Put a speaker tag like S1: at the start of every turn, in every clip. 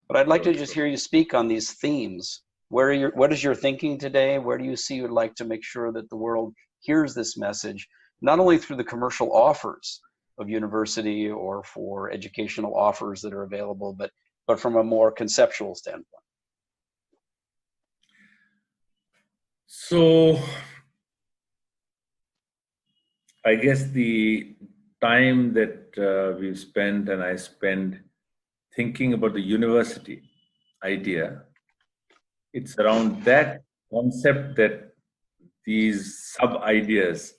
S1: But I'd like
S2: Sure,
S1: to just
S2: sure.
S1: hear you speak on these themes. What is your thinking today? Where do you see you'd like to make sure that the world hears this message, not only through the commercial offers of university or for educational offers that are available, but from a more conceptual standpoint?
S2: So I guess the time that we've spent and I spend thinking about the university idea, it's around that concept that these sub ideas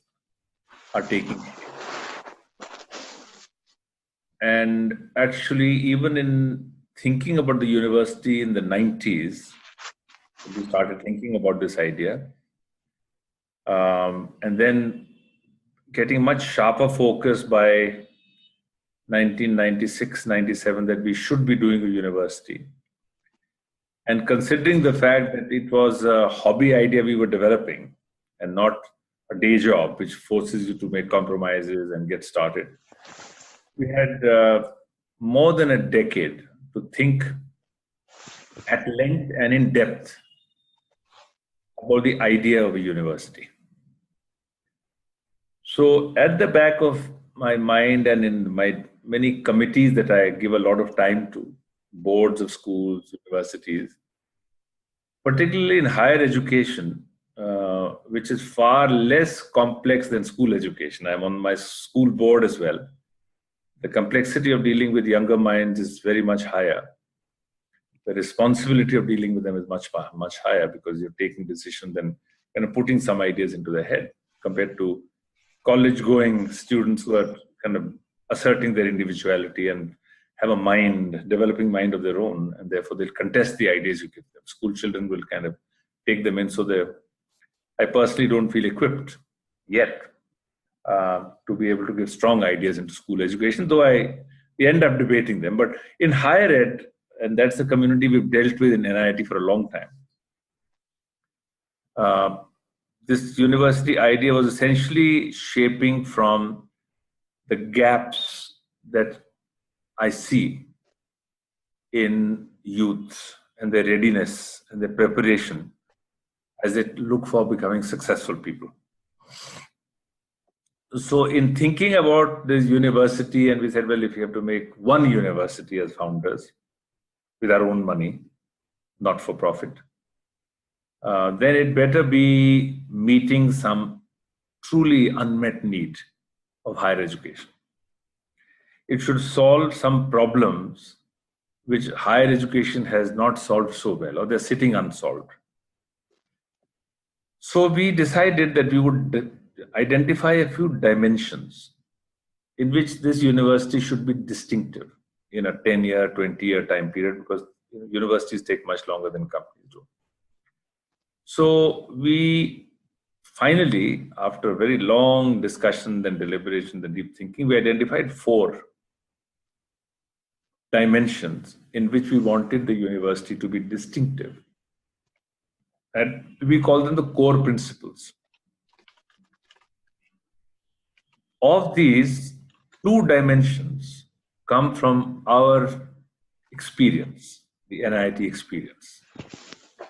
S2: are taking shape. And actually, even in thinking about the university in the 90s, we started thinking about this idea. And then getting much sharper focus by 1996, 97 that we should be doing a university. And considering the fact that it was a hobby idea we were developing and not a day job, which forces you to make compromises and get started, we had more than a decade to think at length and in depth about the idea of a university. So, at the back of my mind and in my many committees that I give a lot of time to, boards of schools, universities, particularly in higher education, which is far less complex than school education. I'm on my school board as well. The complexity of dealing with younger minds is very much higher. The responsibility of dealing with them is much higher because you're taking decisions and kind of putting some ideas into their head compared to college-going students who are kind of asserting their individuality and have a mind, developing mind of their own, and therefore they'll contest the ideas you give them. School children will kind of take them in. So I personally don't feel equipped yet to be able to give strong ideas into school education, though we end up debating them. But in higher ed, and that's the community we've dealt with in NIIT for a long time, this university idea was essentially shaping from the gaps that I see in youth and their readiness and their preparation as they look for becoming successful people. So in thinking about this university, and we said, well, if you have to make one university as founders with our own money, not for profit, then it better be meeting some truly unmet need of higher education. It should solve some problems which higher education has not solved so well, or they're sitting unsolved. So we decided that we would identify a few dimensions in which this university should be distinctive in a 10-year, 20-year time period, because universities take much longer than companies do. So we finally, after a very long discussion and deliberation and deep thinking, we identified 4 dimensions in which we wanted the university to be distinctive. And we call them the core principles. Of these, 2 dimensions come from our experience, the NIIT experience.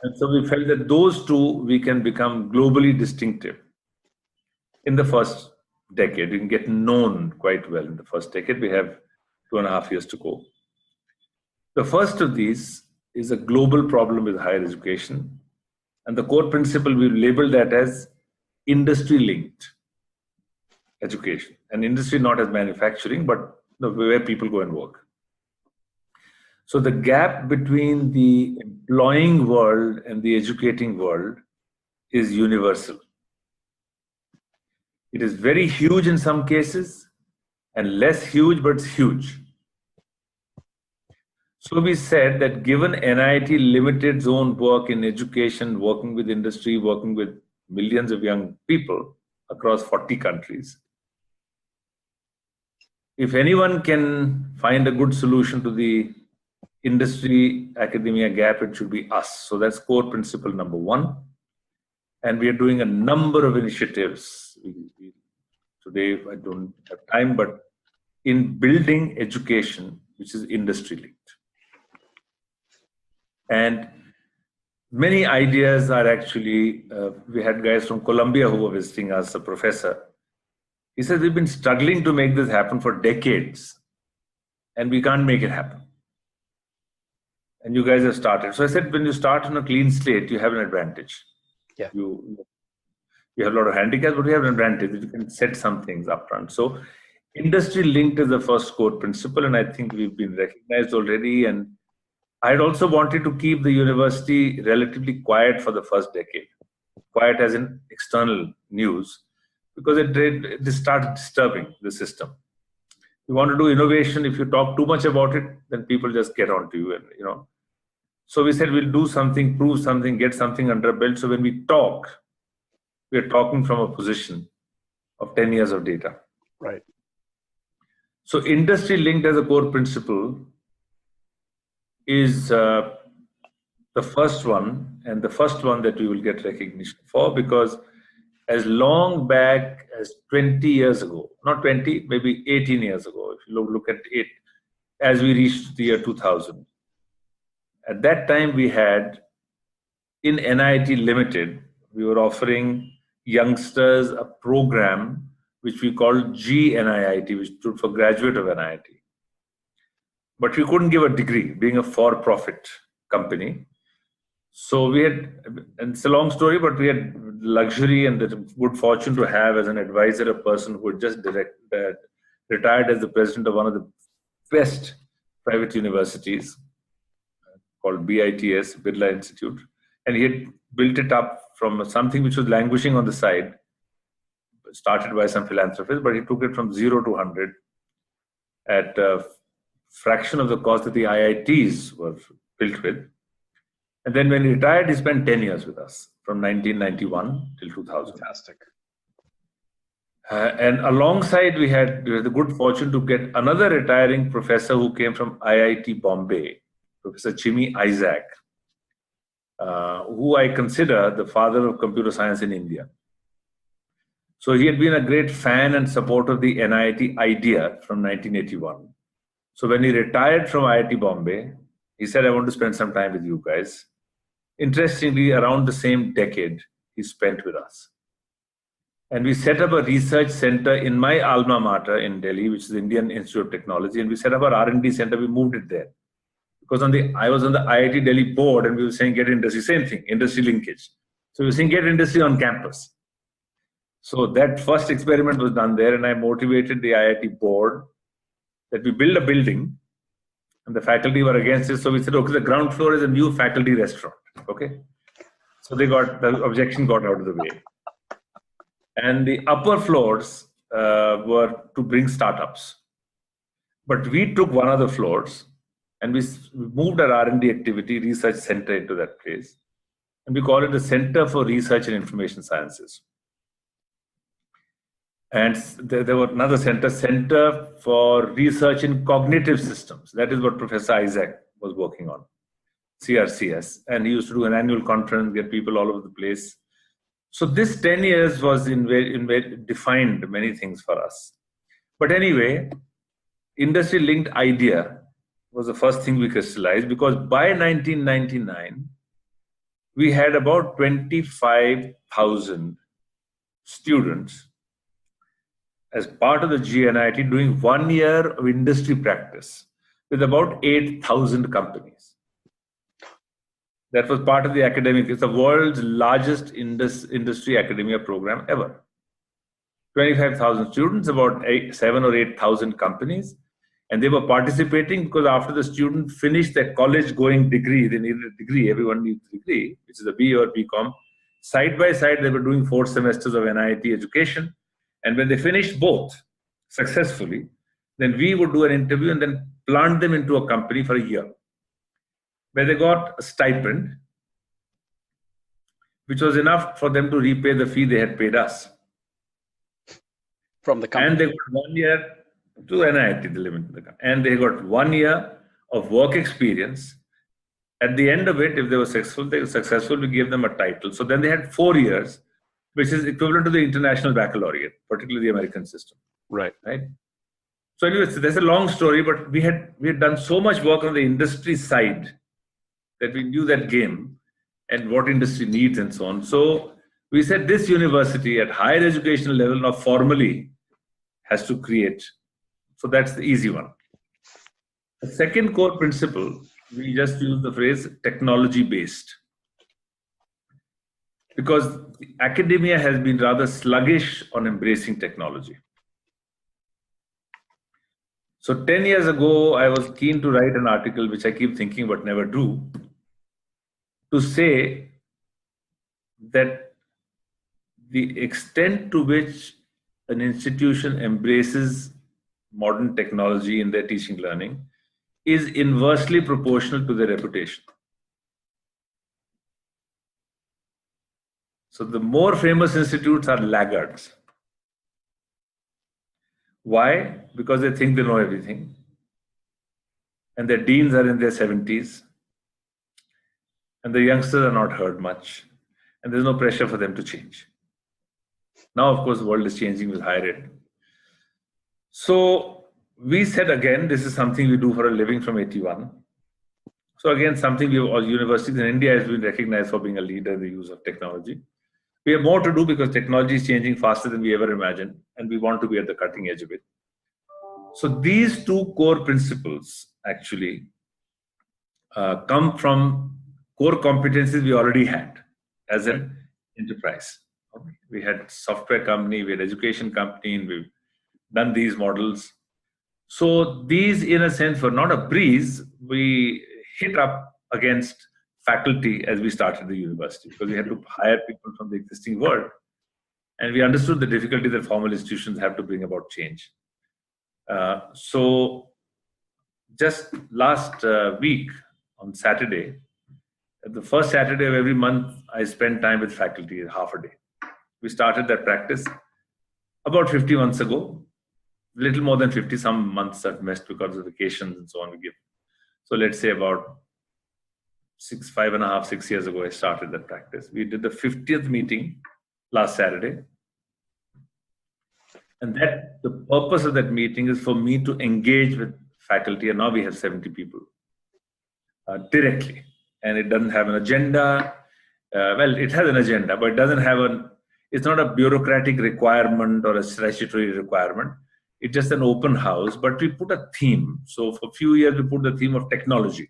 S2: And so we felt that those 2 we can become globally distinctive in the first decade. We can get known quite well in the first decade. We have 2.5 years to go. The first of these is a global problem with higher education. And the core principle, we've labeled that as industry-linked education. And industry not as manufacturing, but where people go and work. So the gap between the employing world and the educating world is universal. It is very huge in some cases and less huge, but it's huge. So we said that given NIIT Limited's own work in education, working with industry, working with millions of young people across 40 countries, if anyone can find a good solution to the industry academia gap, it should be us. So that's core principle number 1. And we are doing a number of initiatives. Today, I don't have time, but in building education, which is industry linked. And many ideas are actually, we had guys from Columbia who were visiting us, a professor. He says, we've been struggling to make this happen for decades, and we can't make it happen. And you guys have started. So I said, when you start on a clean slate, you have an advantage.
S1: Yeah.
S2: You have a lot of handicaps, but you have an advantage that you can set some things up front. So industry linked is the first core principle, and I think we've been recognized already. And I'd also wanted to keep the university relatively quiet for the first decade. Quiet as in external news, because it started disturbing the system. You want to do innovation, if you talk too much about it, then people just get onto you, and So we said we'll do something, prove something, get something under a belt. So when we talk, we're talking from a position of 10 years of data.
S1: Right.
S2: So industry linked as a core principle is the first one, and the first one that we will get recognition for, because as long back as 20 years ago, not 20, maybe 18 years ago, if you look at it, as we reached the year 2000, at that time we had, in NIIT Limited, we were offering youngsters a program which we called GNIIT, which stood for Graduate of NIIT. But we couldn't give a degree, being a for-profit company. So we had, and it's a long story, but we had luxury and the good fortune to have as an advisor a person who had just retired as the president of one of the best private universities called BITS, Birla Institute. And he had built it up from something which was languishing on the side, started by some philanthropists, but he took it from 0 to 100 at a fraction of the cost that the IITs were built with. And then when he retired, he spent 10 years with us, from 1991 till 2000.
S1: Fantastic.
S2: And alongside, we had the good fortune to get another retiring professor who came from IIT Bombay, Professor Chimi Isaac, who I consider the father of computer science in India. So he had been a great fan and supporter of the NIIT idea from 1981. So when he retired from IIT Bombay, he said, I want to spend some time with you guys. Interestingly, around the same decade, he spent with us. And we set up a research center in my alma mater in Delhi, which is Indian Institute of Technology. And we set up our R&D center. We moved it there. Because I was on the IIT Delhi board, and we were saying get industry, same thing, industry linkage. So we were saying get industry on campus. So that first experiment was done there, and I motivated the IIT board that we build a building, and the faculty were against it. So we said, okay, the ground floor is a new faculty restaurant. Okay. So the objection got out of the way. And the upper floors were to bring startups. But we took one of the floors, and we moved our R&D activity research center into that place. And we call it the Center for Research and Information Sciences. And there were another Center for Research in Cognitive Systems. That is what Professor Isaac was working on, CRCS. And he used to do an annual conference, get people all over the place. So this 10 years was defined many things for us. But anyway, industry-linked idea was the first thing we crystallized, because by 1999, we had about 25,000 students as part of the GNIIT doing 1 year of industry practice with about 8,000 companies. That was part of the academic. It's the world's largest industry academia program ever. 25,000 students, about 7,000 or 8,000 companies. And they were participating because after the student finished their college-going degree, they needed a degree. Everyone needs a degree, which is a BA or BCom. Side by side, they were doing 4 semesters of NIIT education. And when they finished both successfully, then we would do an interview and then plant them into a company for a year, where they got a stipend, which was enough for them to repay the fee they had paid us.
S1: From the company.
S2: And they got 1 year to NIIT, the limited, and they got 1 year of work experience. At the end of it, if they were successful, we gave them a title. So then they had 4 years, which is equivalent to the international baccalaureate, particularly the American system.
S1: Right.
S2: So anyways, there's a long story, but we had done so much work on the industry side that we knew that game and what industry needs and so on. So we said this university at higher educational level now formally has to create. So that's the easy one. The second core principle, we just use the phrase technology based. Because academia has been rather sluggish on embracing technology. So 10 years ago, I was keen to write an article, which I keep thinking but never do, to say that the extent to which an institution embraces modern technology in their teaching learning is inversely proportional to their reputation. So the more famous institutes are laggards. Why? Because they think they know everything. And their deans are in their 70s. And the youngsters are not heard much. And there's no pressure for them to change. Now, of course, the world is changing with higher ed. So we said again, this is something we do for a living from 81. So again, something all universities in India has been recognized for being a leader in the use of technology. We have more to do because technology is changing faster than we ever imagined, and we want to be at the cutting edge of it. So these two core principles actually come from core competencies we already had as an enterprise. We had software company, we had education company, and we've done these models. So these, in a sense, were not a breeze. We hit up against faculty as we started the university because we had to hire people from the existing world. And we understood the difficulty that formal institutions have to bring about change. So just last week on Saturday, the first Saturday of every month, I spend time with faculty, half a day. We started that practice about 50 months ago, little more than 50, some months I've missed because of vacations and so on we give. So let's say about 5.5, 6 years ago, I started that practice. We did the 50th meeting last Saturday. And that the purpose of that meeting is for me to engage with faculty. And now we have 70 people directly. And it doesn't have an agenda. Well, it has an agenda, but it doesn't have it's not a bureaucratic requirement or a statutory requirement. It's just an open house, but we put a theme. So for a few years, we put the theme of technology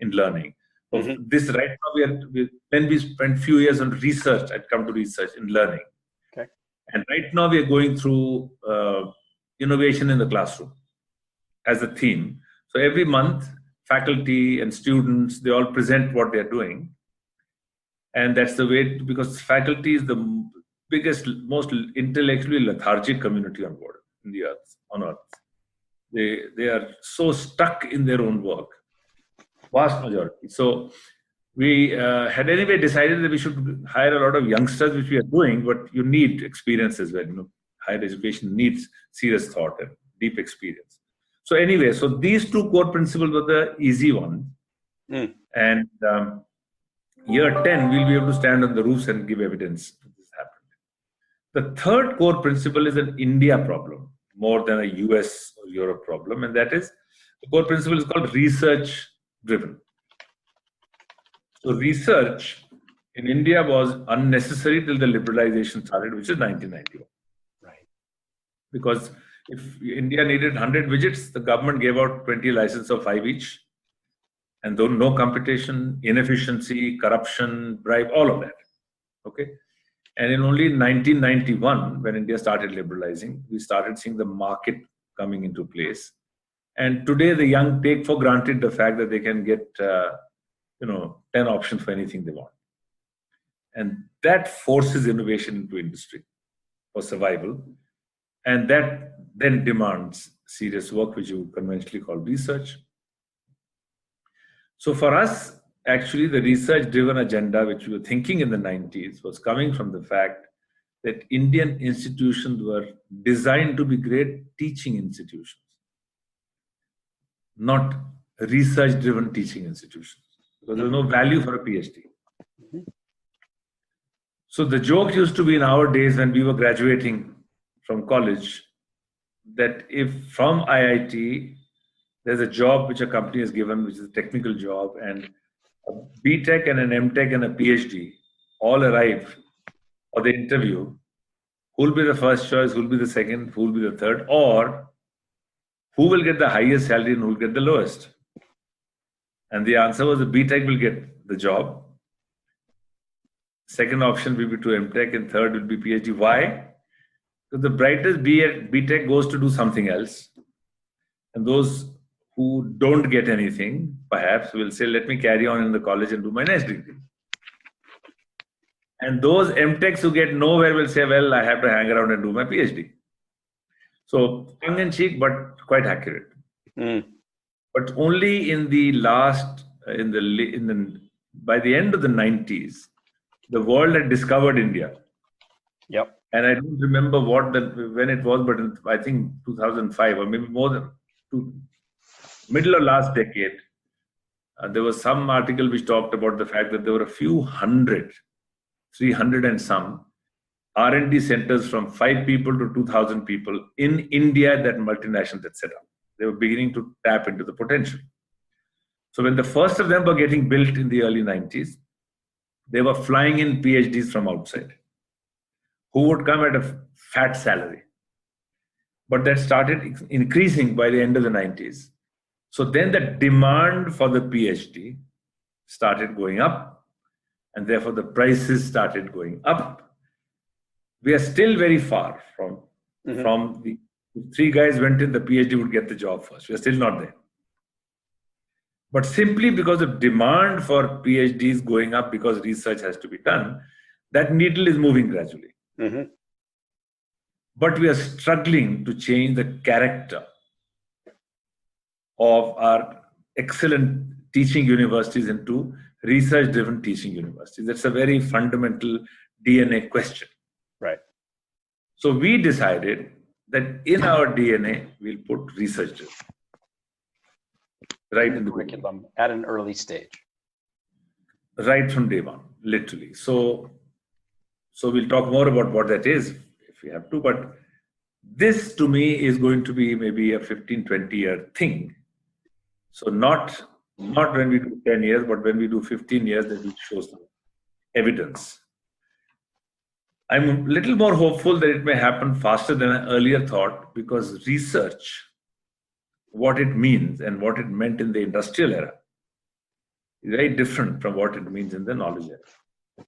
S2: in learning. This right now, then we spent a few years on research. I'd come to research in learning.
S1: Okay.
S2: And right now we are going through innovation in the classroom as a theme. So every month, faculty and students, they all present what they're doing. And that's the way, because faculty is the biggest, most intellectually lethargic community on board in the earth, on earth. They are so stuck in their own work, vast majority. So we had anyway decided that we should hire a lot of youngsters, which we are doing, but you need experience as well. Higher education needs serious thought and deep experience. So anyway, so these two core principles were the easy ones. And year 10, we'll be able to stand on the roofs and give evidence that this happened. The third core principle is an India problem, more than a US or Europe problem. And that is, the core principle is called research driven. So research in India was unnecessary till the liberalization started, which is 1991.
S1: Right.
S2: Because if India needed 100 widgets, the government gave out 20 licenses of 5 each. And though no competition, inefficiency, corruption, bribe, all of that. Okay. And in only 1991, when India started liberalizing, we started seeing the market coming into place. And today the young take for granted the fact that they can get 10 options for anything they want. And that forces innovation into industry for survival. And that then demands serious work, which you conventionally call research. So for us, actually, the research-driven agenda, which we were thinking in the 90s, was coming from the fact that Indian institutions were designed to be great teaching institutions, not research-driven teaching institutions, because there's no value for a PhD. So the joke used to be in our days when we were graduating from college, that if from IIT, there's a job which a company has given, which is a technical job, and a B.Tech and an M.Tech and a PhD all arrive for the interview, who will be the first choice, who will be the second, who will be the third, or who will get the highest salary and who will get the lowest? And the answer was the B.Tech will get the job. Second option will be to M.Tech and third will be PhD. Why? Because the brightest B.Tech goes to do something else. And those who don't get anything, perhaps, will say, let me carry on in the college and do my next degree. And those M.Techs who get nowhere will say, well, I have to hang around and do my PhD. So tongue-in-cheek, but quite accurate. But only in the last, by the end of the 90s, the world had discovered India.
S1: Yep.
S2: And I don't remember when it was, but I think 2005 or maybe more than middle of last decade. There was some article which talked about the fact that there were a few hundred, 300 and some, R&D centers from 5 people to 2,000 people in India that multinationals had set up. They were beginning to tap into the potential. So when the first of them were getting built in the early 90s, they were flying in PhDs from outside, who would come at a fat salary. But that started increasing by the end of the 90s. So then the demand for the PhD started going up, and therefore the prices started going up. We are still very far from the, if 3 guys went in, the PhD would get the job first. We are still not there. But simply because of demand for PhDs going up, because research has to be done, that needle is moving gradually. But we are struggling to change the character of our excellent teaching universities into research-driven teaching universities. That's a very fundamental DNA question.
S1: Right.
S2: So we decided that in our DNA, we'll put research-driven. Right in the
S1: curriculum at an early stage.
S2: Right from day one, literally. So we'll talk more about what that is if we have to, but this to me is going to be maybe a 15, 20-year thing. So not when we do 10 years, but when we do 15 years, that will show some evidence. I'm a little more hopeful that it may happen faster than I earlier thought, because research, what it means and what it meant in the industrial era, is very different from what it means in the knowledge era.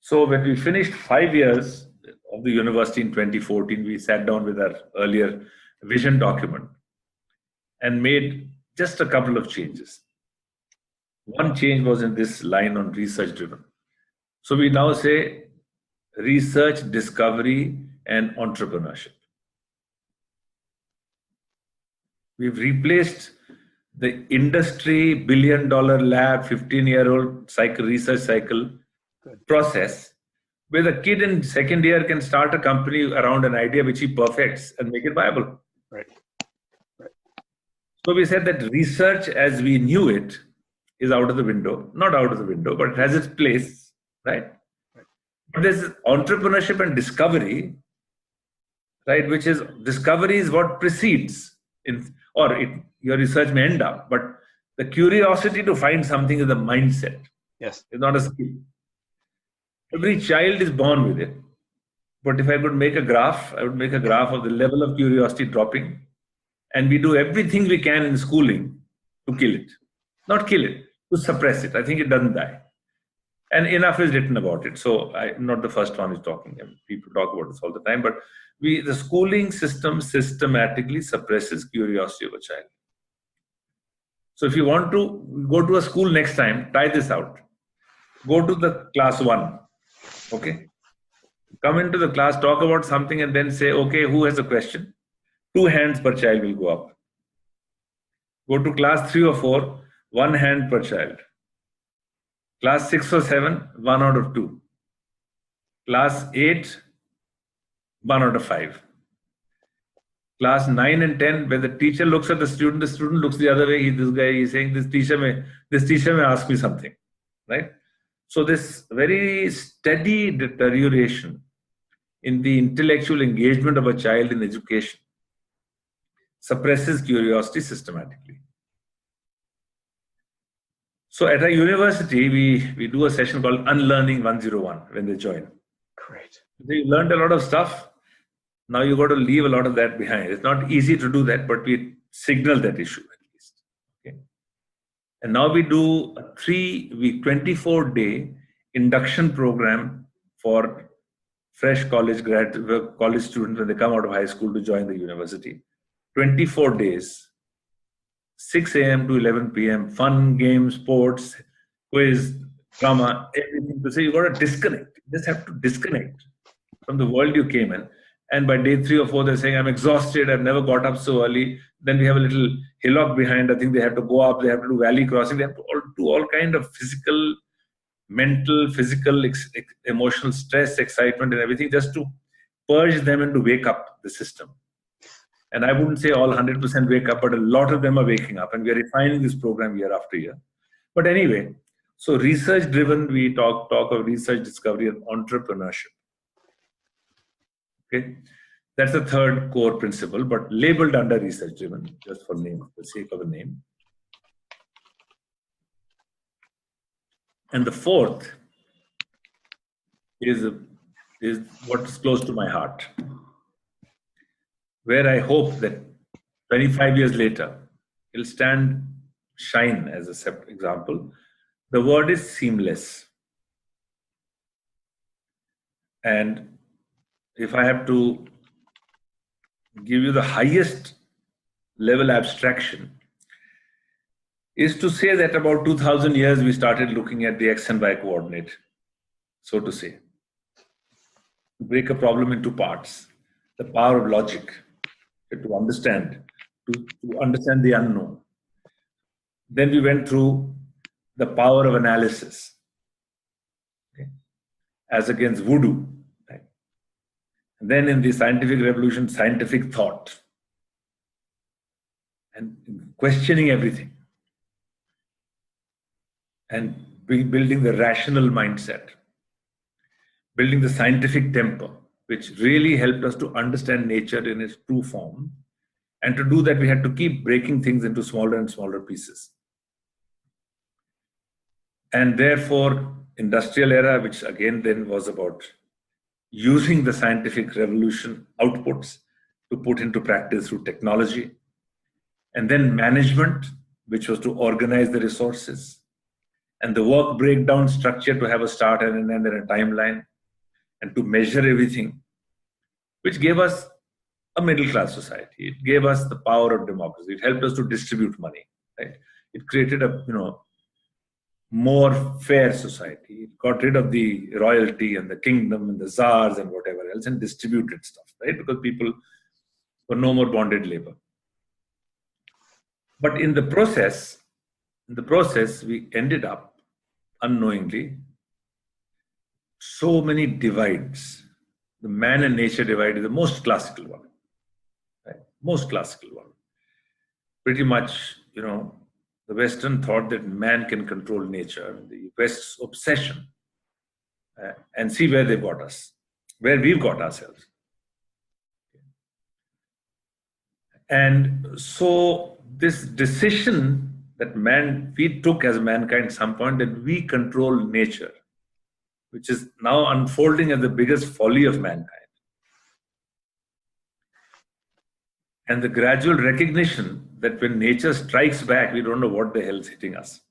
S2: So when we finished 5 years of the university in 2014, we sat down with our earlier vision document and made just a couple of changes. One change was in this line on research driven. So we now say research, discovery, and entrepreneurship. We've replaced the industry billion-dollar lab, 15-year-old research cycle process, where the kid in second year can start a company around an idea which he perfects and make it viable.
S1: Right.
S2: So we said that research as we knew it is out of the window. Not out of the window, but it has its place, right? But there's entrepreneurship and discovery, right? Which is, discovery is what precedes, your research may end up, but the curiosity to find something is a mindset.
S1: Yes.
S2: It's not a skill. Every child is born with it. But if I could make a graph, I would make a graph of the level of curiosity dropping. And we do everything we can in schooling to kill it. Not kill it, to suppress it. I think it doesn't die. And enough is written about it. So I'm not the first one who's talking. People talk about this all the time. But the schooling system systematically suppresses curiosity of a child. So if you want to go to a school next time, try this out. Go to the class 1. Okay? Come into the class, talk about something, and then say, okay, who has a question? 2 hands per child will go up. Go to class 3 or 4, 1 hand per child. Class 6 or 7, 1 out of 2. Class 8, 1 out of 5. Class 9 and 10, when the teacher looks at the student looks the other way. This guy is saying, this teacher may ask me something, right? So this very steady deterioration in the intellectual engagement of a child in education suppresses curiosity systematically. So at our university, we do a session called Unlearning 101 when they join.
S1: Great.
S2: They learned a lot of stuff. Now you got to leave a lot of that behind. It's not easy to do that, but we signal that issue at least. Okay. And now we do a 3-week, 24-day induction program for fresh college students when they come out of high school to join the university. 24 days, 6 a.m. to 11 p.m., fun, games, sports, quiz, drama, everything to say you got to disconnect. You just have to disconnect from the world you came in. And by day 3 or 4, they're saying, I'm exhausted, I've never got up so early. Then we have a little hillock behind. I think they have to go up, they have to do valley crossing, they have to do all kind of physical, mental, physical, emotional stress, excitement and everything just to purge them and to wake up the system. And I wouldn't say all 100% wake up, but a lot of them are waking up, and we are refining this program year after year. But anyway, so research driven, we talk of research, discovery and entrepreneurship. Okay, that's the third core principle, but labeled under research driven, just for name, for the sake of a name. And the fourth is what is close to my heart, where I hope that 25 years later, it'll shine as a separate example. The word is seamless. And if I have to give you the highest level abstraction, is to say that about 2000 years we started looking at the X and Y coordinate, so to say. To break a problem into parts, the power of logic, to understand the unknown. Then we went through the power of analysis, okay, as against voodoo. Right? And then in the scientific revolution, scientific thought, and questioning everything, and building the rational mindset, building the scientific temper, which really helped us to understand nature in its true form. And to do that, we had to keep breaking things into smaller and smaller pieces. And therefore, industrial era, which again then was about using the scientific revolution outputs to put into practice through technology. And then management, which was to organize the resources. And the work breakdown structure to have a start and an end and a timeline. And to measure everything, which gave us a middle-class society. It gave us the power of democracy. It helped us to distribute money. Right? It created a more fair society. It got rid of the royalty and the kingdom and the czars and whatever else and distributed stuff, right? Because people were no more bonded labor. But in the process, we ended up unknowingly so many divides. The man and nature divide is the most classical one. Right? Most classical one. Pretty much, the Western thought that man can control nature, the West's obsession, and see where they've got us, where we've got ourselves. And so this decision that we took as mankind at some point, that we control nature, which is now unfolding as the biggest folly of mankind. And the gradual recognition that when nature strikes back, we don't know what the hell is hitting us.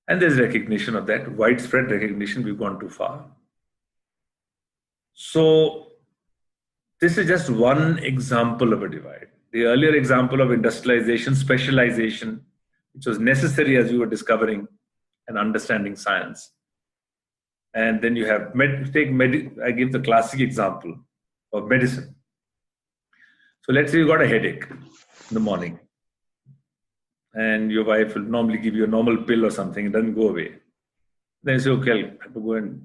S2: And there's recognition of that, widespread recognition, we've gone too far. So this is just one example of a divide. The earlier example of industrialization, specialization, which was necessary as we were discovering and understanding science. And then you have, I give the classic example of medicine. So let's say you got a headache in the morning and your wife will normally give you a normal pill or something, it doesn't go away. Then you say, okay, I'll have to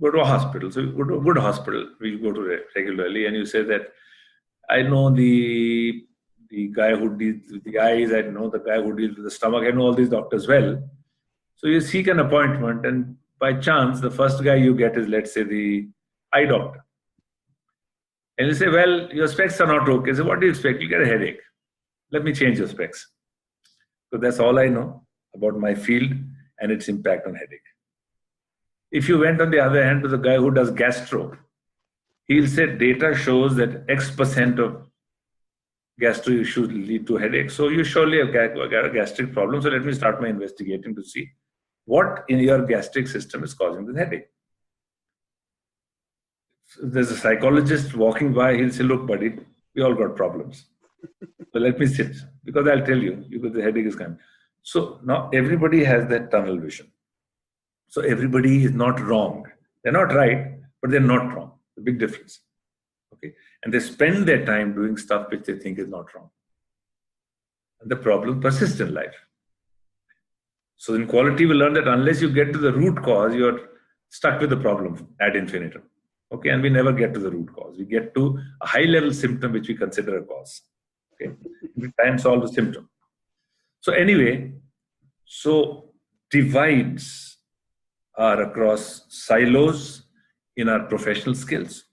S2: go to a hospital. So you go to a good hospital, we go to regularly, and you say that, I know the guy who deals with the eyes, I know the guy who deals with the stomach, I know all these doctors well. So you seek an appointment, and by chance, the first guy you get is, let's say, the eye doctor. And you say, well, your specs are not okay. So what do you expect? You get a headache. Let me change your specs. So that's all I know. about my field and its impact on headache. If you went on the other hand to the guy who does gastro, he'll say data shows that X% of gastro issues lead to headache. So you surely have got a gastric problem. So let me start my investigating to see what in your gastric system is causing the headache. So there's a psychologist walking by, he'll say, look, buddy, we all got problems. So let me sit, because I'll tell you, because the headache is coming. So now everybody has that tunnel vision. So everybody is not wrong. They're not right, but they're not wrong. The big difference. Okay, and they spend their time doing stuff which they think is not wrong. And the problem persists in life. So in quality, we learn that unless you get to the root cause, you're stuck with the problem ad infinitum. Okay, and we never get to the root cause. We get to a high-level symptom which we consider a cause. Okay, we try and solve the symptom. So anyway, so divides are across silos in our professional skills.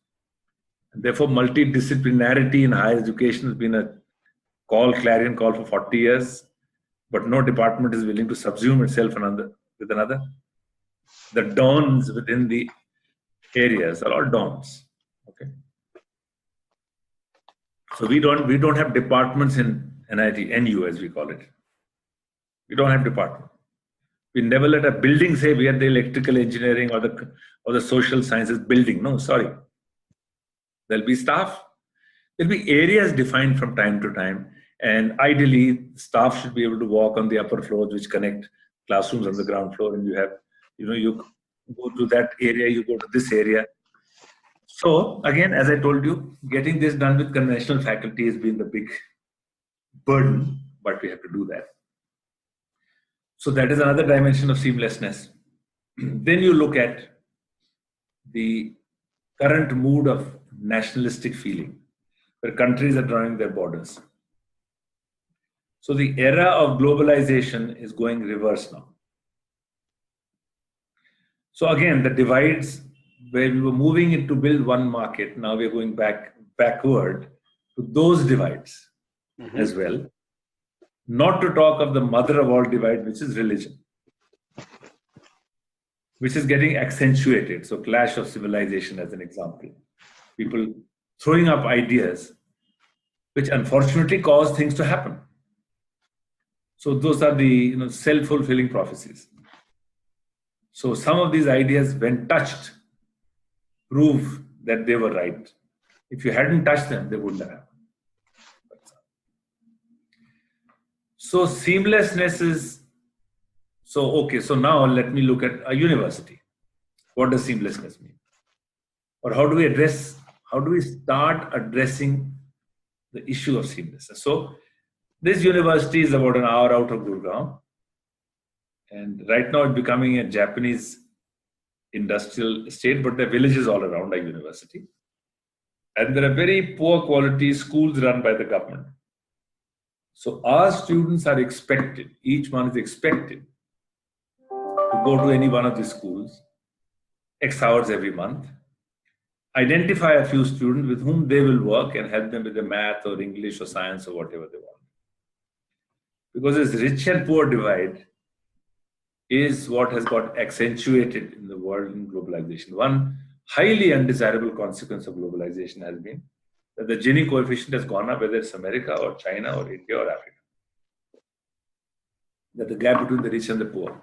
S2: And therefore, multidisciplinarity in higher education has been a clarion call for 40 years, but no department is willing to subsume itself with another. The dons within the areas are all dons. Okay. So we don't have departments in NIIT, NU as we call it. We don't have department. We never let a building say we are the electrical engineering or the social sciences building. No, sorry. There'll be staff. There'll be areas defined from time to time. And ideally, staff should be able to walk on the upper floors which connect classrooms on the ground floor. And you go to that area, you go to this area. So again, as I told you, getting this done with conventional faculty has been the big burden, but we have to do that. So that is another dimension of seamlessness. Then you look at the current mood of nationalistic feeling, where countries are drawing their borders. So the era of globalization is going reverse now. So again, the divides where we were moving in to build one market, now we're going backward to those divides as well. Not to talk of the mother of all divide, which is religion, which is getting accentuated. So clash of civilization as an example. People throwing up ideas which unfortunately cause things to happen. So those are the self-fulfilling prophecies. So some of these ideas, when touched, prove that they were right. If you hadn't touched them, they wouldn't have happened. So seamlessness is, so now let me look at a university. What does seamlessness mean? Or how do we start addressing the issue of seamlessness? So this university is about an hour out of Gurgaon. And right now it's becoming a Japanese industrial estate, but there are villages all around our university. And there are very poor quality schools run by the government. So our students are expected, each one is expected to go to any one of these schools, X hours every month, identify a few students with whom they will work and help them with the math or English or science or whatever they want. Because this rich and poor divide is what has got accentuated in the world in globalization. One highly undesirable consequence of globalization has been that the Gini coefficient has gone up, whether it's America or China or India or Africa. That the gap between the rich and the poor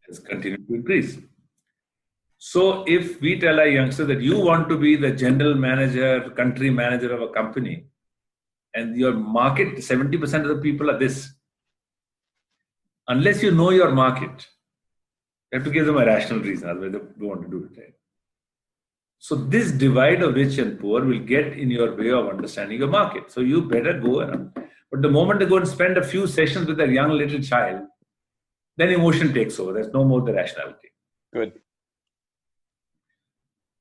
S2: has continued to increase. So if we tell our youngsters that you want to be the general manager, country manager of a company, and your market, 70% of the people are this, unless you know your market, you have to give them a rational reason, otherwise they don't want to do it. Right? So this divide of rich and poor will get in your way of understanding your market. So you better go around. But the moment they go and spend a few sessions with a young little child, then emotion takes over. There's no more the rationality.
S1: Good.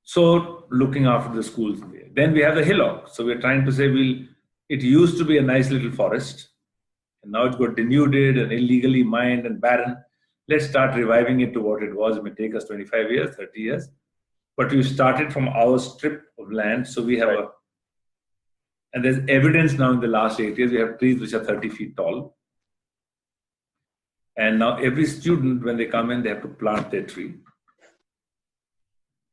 S2: So looking after the schools. Then we have the hillock. So we're trying to say, it used to be a nice little forest. And now it's got denuded and illegally mined and barren. Let's start reviving it to what it was. It may take us 25 years, 30 years. But we started from our strip of land. So we have and there's evidence now in the last 8 years, we have trees which are 30 feet tall. And now every student, when they come in, they have to plant their tree.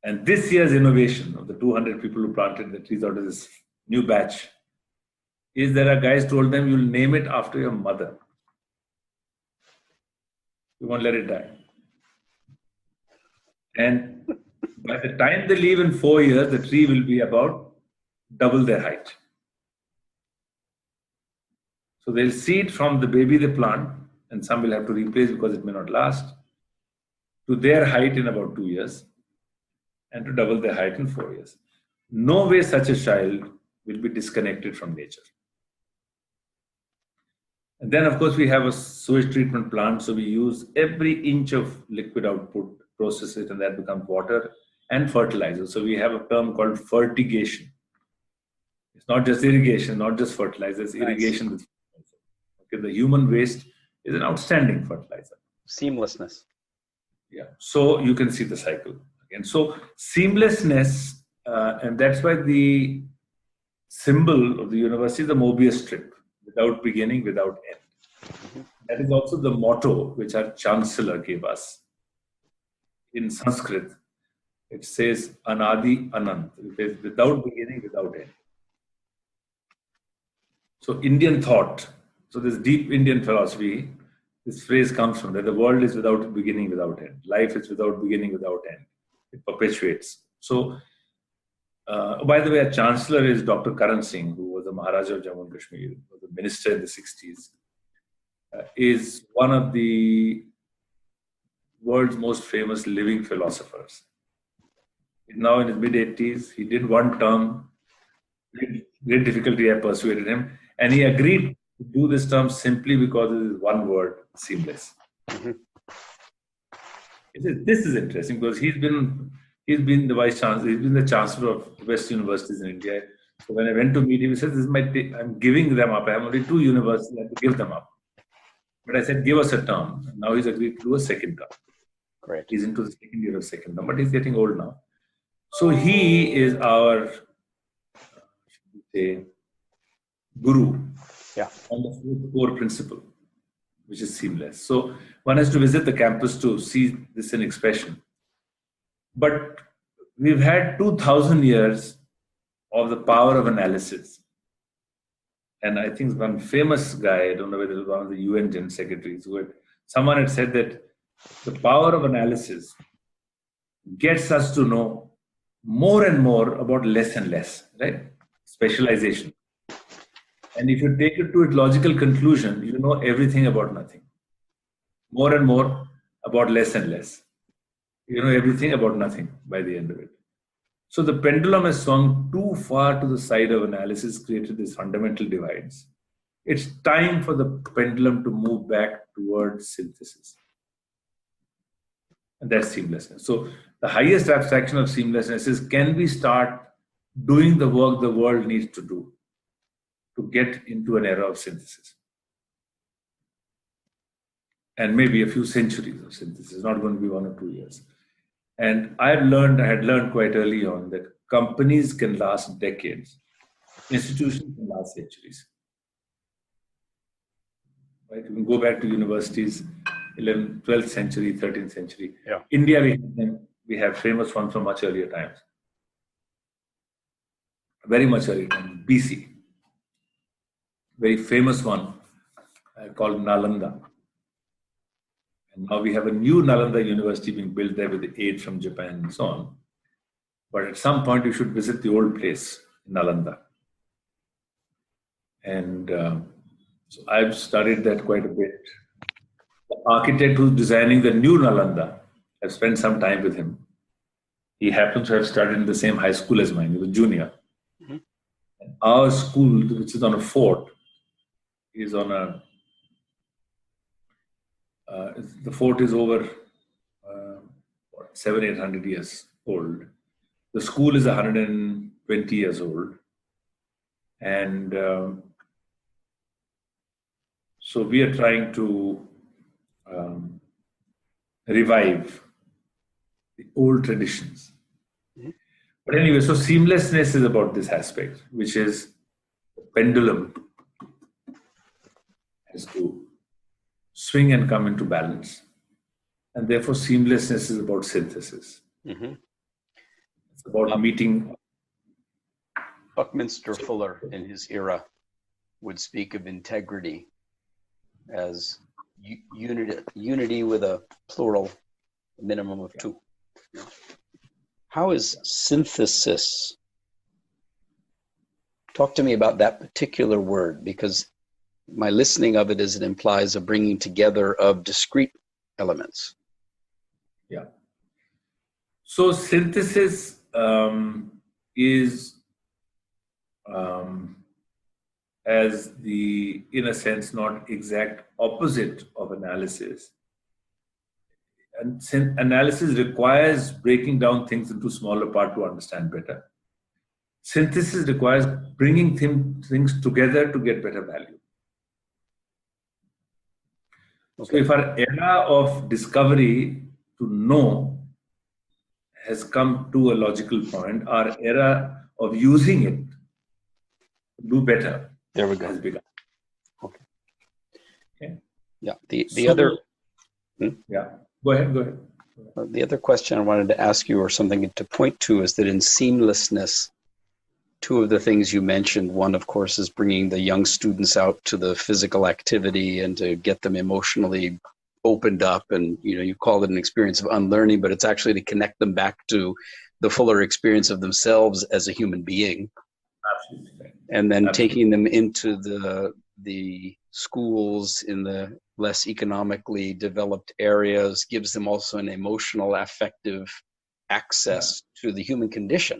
S2: And this year's innovation of the 200 people who planted the trees out of this new batch is there are guys told them, you'll name it after your mother. You won't let it die. And by the time they leave in 4 years, the tree will be about double their height. So they'll see it from the baby they plant, and some will have to replace because it may not last, to their height in about 2 years, and to double their height in 4 years. No way such a child will be disconnected from nature. And then, of course, we have a sewage treatment plant, so we use every inch of liquid output, process it, and that becomes water and fertilizer. So we have a term called fertigation. It's not just irrigation, not just fertilizer, it's irrigation with fertilizer. Okay, the human waste is an outstanding fertilizer.
S1: Seamlessness.
S2: Yeah, so you can see the cycle again. So seamlessness, and that's why the symbol of the university is the Mobius strip, without beginning, without end. That is also the motto which our chancellor gave us. In Sanskrit, it says Anadi Anant. It says without beginning, without end. So Indian thought, so this deep Indian philosophy, this phrase comes from that the world is without beginning, without end. Life is without beginning, without end. It perpetuates. So, by the way, our chancellor is Dr. Karan Singh, who was the Maharaja of Jammu and Kashmir, was a minister in the 60s, is one of the world's most famous living philosophers. He's now in his mid-80s. He did one term. Great difficulty, I persuaded him. And he agreed to do this term simply because it is one word, seamless. He said, this is interesting because he's been the vice chancellor, he's been the chancellor of the best universities in India. So when I went to meet him, he said, this is I'm giving them up. I have only 2 universities, I have to give them up. But I said, give us a term. And now he's agreed to do a second term.
S1: Great.
S2: He's into the second year of second term, but he's getting old now. So he is our, say, guru on the fourth core principle, which is seamless. So one has to visit the campus to see this in expression. But we've had 2,000 years of the power of analysis. And I think one famous guy, I don't know whether it was one of the UN General Secretaries, someone had said that the power of analysis gets us to know more and more about less and less, right? Specialization. And if you take it to its logical conclusion, you know everything about nothing. More and more about less and less. You know everything about nothing by the end of it. So the pendulum has swung too far to the side of analysis, created these fundamental divides. It's time for the pendulum to move back towards synthesis. And that's seamlessness. So the highest abstraction of seamlessness is, can we start doing the work the world needs to do to get into an era of synthesis? And maybe a few centuries of synthesis, not going to be 1 or 2 years. And I had learned quite early on that companies can last decades, institutions can last centuries. Right? You can go back to universities, 11th, 12th century, 13th century.
S1: Yeah.
S2: India, we have famous ones from much earlier times. Very much earlier times, BC. Very famous one called Nalanda. And now we have a new Nalanda University being built there with the aid from Japan and so on. But at some point, you should visit the old place, Nalanda. And so I've studied that quite a bit. The architect who's designing the new Nalanda, I've spent some time with him. He happens to have studied in the same high school as mine. He was junior. Mm-hmm. And our school, which is on a fort, is on a the fort is over 700-800 years old. The school is 120 years old. And so we are trying to revive the old traditions. Mm-hmm. But anyway, so seamlessness is about this aspect, which is the pendulum has to swing and come into balance. And therefore, seamlessness is about synthesis.
S1: Mm-hmm.
S2: It's about meeting.
S1: Buckminster Fuller, in his era, would speak of integrity as unity with a plural, a minimum of two. How is synthesis? Talk to me about that particular word, because my listening of it is it implies a bringing together of discrete elements.
S2: Yeah. So synthesis is, as the, in a sense, not exact opposite of analysis. And analysis requires breaking down things into smaller parts to understand better. Synthesis requires bringing things together to get better value. Okay. So if our era of discovery to know has come to a logical point, our era of using it to do better has begun.
S1: Okay.
S2: Okay.
S1: Yeah. The other.
S2: Yeah. Go ahead.
S1: The other question I wanted to ask you, or something to point to, is that in seamlessness, two of the things you mentioned, one, of course, is bringing the young students out to the physical activity and to get them emotionally opened up. And, you call it an experience of unlearning, but it's actually to connect them back to the fuller experience of themselves as a human being.
S2: Absolutely.
S1: And then taking them into the schools in the less economically developed areas gives them also an emotional, affective access to the human condition.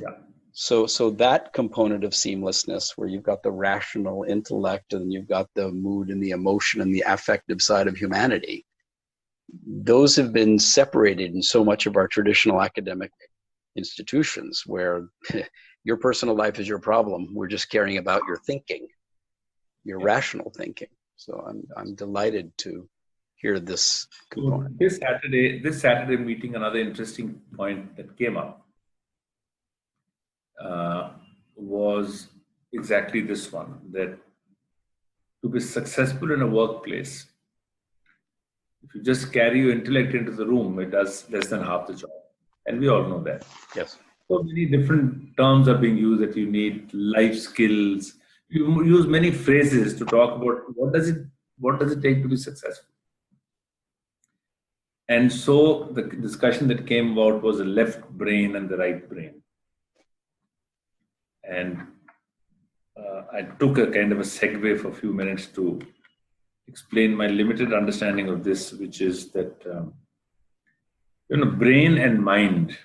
S2: Yeah.
S1: So that component of seamlessness, where you've got the rational intellect and you've got the mood and the emotion and the affective side of humanity, those have been separated in so much of our traditional academic institutions, where your personal life is your problem. We're just caring about your thinking, your rational thinking. So I'm delighted to hear this component.
S2: So this Saturday meeting, another interesting point that came up was exactly this one, that to be successful in a workplace, if you just carry your intellect into the room, it does less than half the job. And we all know that.
S1: Yes.
S2: So many different terms are being used that you need life skills. You use many phrases to talk about what does it take to be successful. And so the discussion that came about was the left brain and the right brain. And I took a kind of a segue for a few minutes to explain my limited understanding of this, which is that brain and mind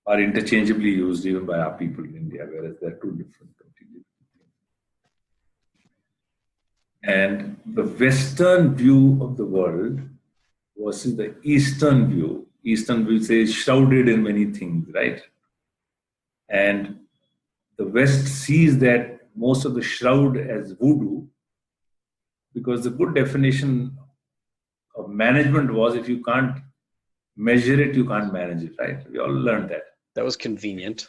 S2: are interchangeably used even by our people in India, whereas they're two different, completely different things. And the Western view of the world versus the Eastern view. Eastern view says shrouded in many things, right? And the West sees that most of the shroud as voodoo, because the good definition of management was if you can't measure it, you can't manage it, right? We all learned that.
S1: That was convenient.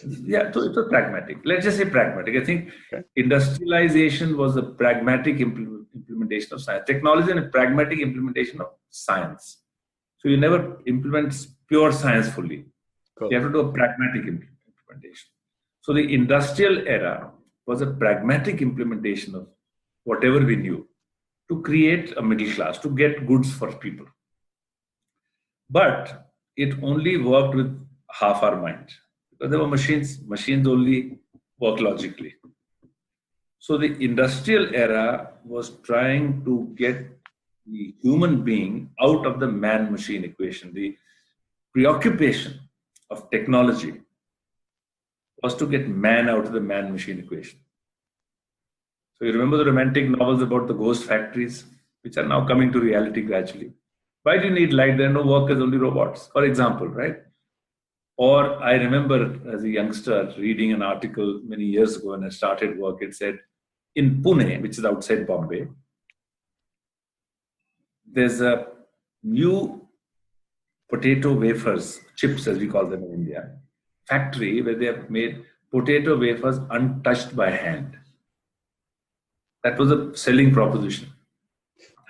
S2: Yeah, so it was pragmatic. Let's just say pragmatic. I think industrialization was a pragmatic implementation of science. Technology and a pragmatic implementation of science. So you never implement pure science fully. Cool. You have to do a pragmatic implementation. So the industrial era was a pragmatic implementation of whatever we knew to create a middle class, to get goods for people. But it only worked with half our mind. Because there were machines only work logically. So the industrial era was trying to get the human being out of the man-machine equation. The preoccupation of technology was to get man out of the man-machine equation. So you remember the romantic novels about the ghost factories, which are now coming to reality gradually. Why do you need light? There are no workers, only robots, for example, right? Or I remember as a youngster reading an article many years ago when I started work, it said, in Pune, which is outside Bombay, there's a new potato wafers, chips as we call them in India, factory where they have made potato wafers untouched by hand. That was a selling proposition.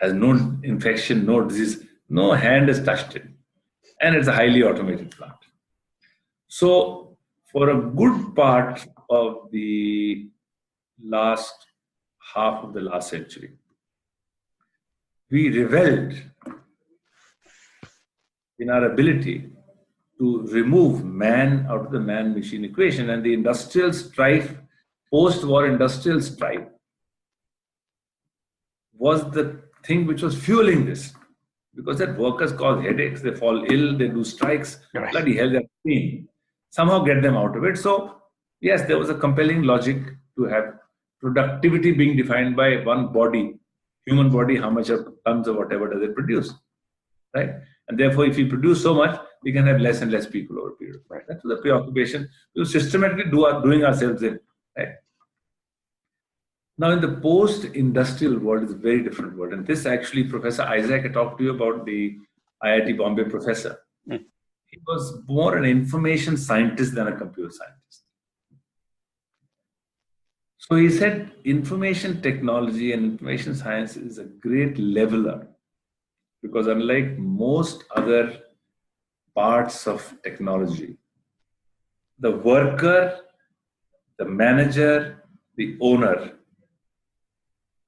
S2: Has no infection, no disease, no hand has touched it. And it's a highly automated plant. So for a good part of the last half of the last century, we reveled in our ability to remove man out of the man-machine equation, and the industrial strife, post-war industrial strife, was the thing which was fueling this. Because that workers cause headaches, they fall ill, they do strikes,
S1: Right.
S2: bloody hell, they're pain. Somehow get them out of it. So, yes, there was a compelling logic to have productivity being defined by one body, human body, how much of tons of whatever does it produce, right? And therefore, if we produce so much, we can have less and less people over a period of time. Right. That was the preoccupation. We were systematically doing ourselves in, right? Now, in the post-industrial world, it's a very different world. And this actually, Professor Isaac, I talked to you about the IIT Bombay professor. Mm. He was more an information scientist than a computer scientist. So he said information technology and information science is a great leveler, because unlike most other parts of technology, the worker, the manager, the owner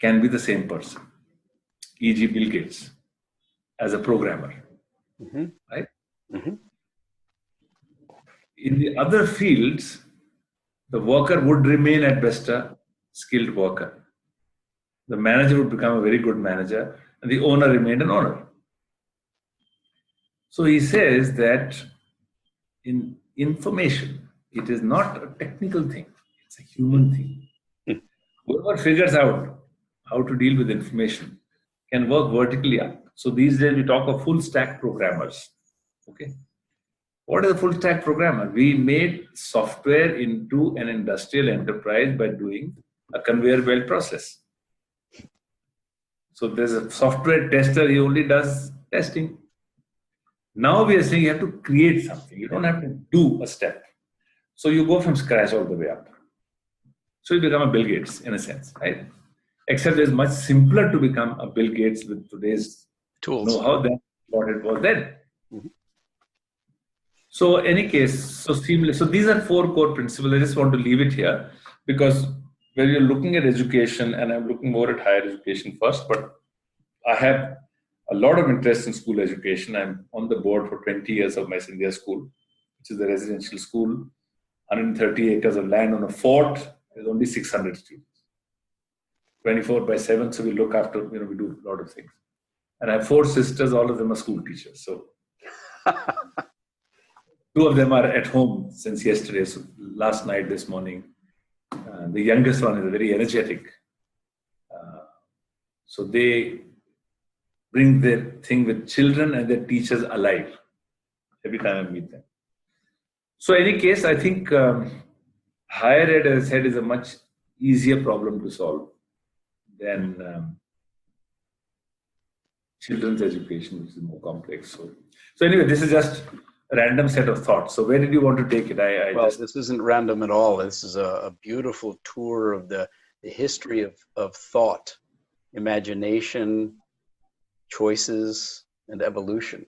S2: can be the same person, e.g. Bill Gates, as a programmer, right? Mm-hmm. In the other fields, the worker would remain at best a skilled worker. The manager would become a very good manager, and the owner remained an owner. So he says that in information, it is not a technical thing, it's a human thing. Whoever figures out how to deal with information can work vertically up. So these days we talk of full stack programmers. Okay. What is a full stack programmer? We made software into an industrial enterprise by doing a conveyor belt process. So there's a software tester, he only does testing. Now we are saying you have to create something. You don't have to do a step. So you go from scratch all the way up. So you become a Bill Gates in a sense, right? Except it's much simpler to become a Bill Gates with today's tools. Know-how than what it was then. Mm-hmm. So any case, so seamless. So these are four core principles. I just want to leave it here because when you're looking at education, and I'm looking more at higher education first, but I have a lot of interest in school education. I'm on the board for 20 years of my India school, which is a residential school, 130 acres of land on a fort. There's only 600 students. 24/7, so we look after, we do a lot of things. And I have four sisters, all of them are school teachers. So two of them are at home since yesterday, so last night, this morning. The youngest one is very energetic. So they bring their thing with children and their teachers alive every time I meet them. So in any case, I think higher ed, as I said, is a much easier problem to solve than children's education, which is more complex. So anyway, this is just a random set of thoughts. So where did you want to take it?
S1: This isn't random at all. This is a beautiful tour of the history of thought, imagination, choices, and evolution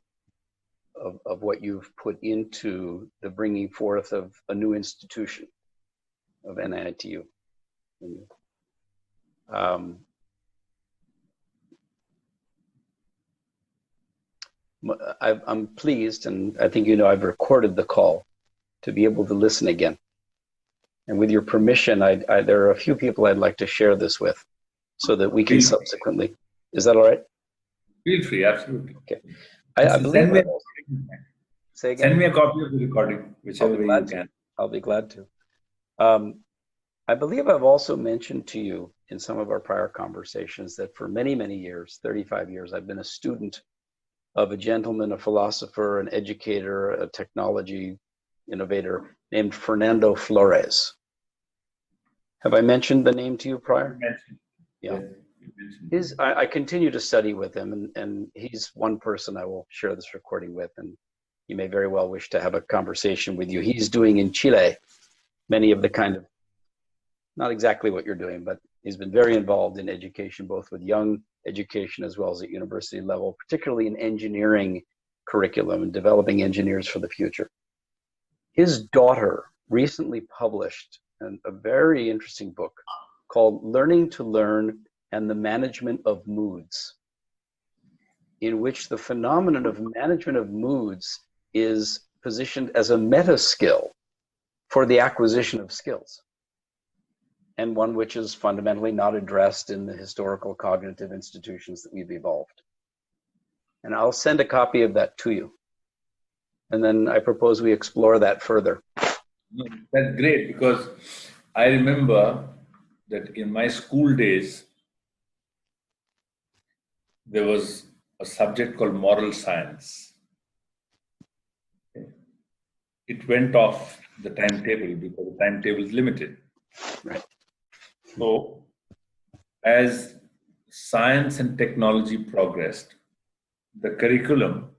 S1: of what you've put into the bringing forth of a new institution of NIITU. I'm pleased, and I think I've recorded the call to be able to listen again. And with your permission, there are a few people I'd like to share this with so that we can subsequently. Is that all right?
S2: Feel free, absolutely.
S1: Okay. I believe
S2: say again. Send me a copy of the recording, whichever way you can.
S1: I'll be glad to. I believe I've also mentioned to you in some of our prior conversations that for many, many years, 35 years, I've been a student of a gentleman, a philosopher, an educator, a technology innovator named Fernando Flores. Have I mentioned the name to you prior? Yeah. I continue to study with him, and he's one person I will share this recording with, and he may very well wish to have a conversation with you. He's doing in Chile many of the kind of, not exactly what you're doing, but He's been very involved in education, both with young education as well as at university level, particularly in engineering curriculum and developing engineers for the future. His daughter recently published a very interesting book called Learning to Learn and the Management of Moods, in which the phenomenon of management of moods is positioned as a meta skill for the acquisition of skills, and one which is fundamentally not addressed in the historical cognitive institutions that we've evolved. And I'll send a copy of that to you. And then I propose we explore that further.
S2: That's great, because I remember that in my school days, there was a subject called moral science. It went off the timetable because the timetable is limited.
S1: Right.
S2: So as science and technology progressed, the curriculum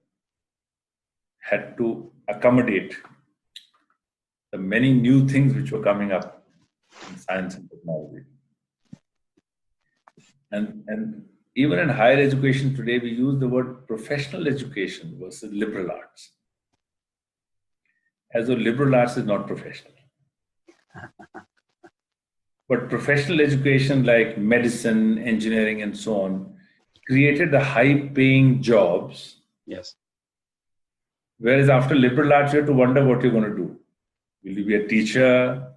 S2: had to accommodate the many new things which were coming up in science and technology. And even in higher education today, we use the word professional education versus liberal arts, as though liberal arts is not professional. But professional education like medicine, engineering, and so on created the high-paying jobs.
S1: Yes.
S2: Whereas after liberal arts, you have to wonder what you're going to do. Will you be a teacher?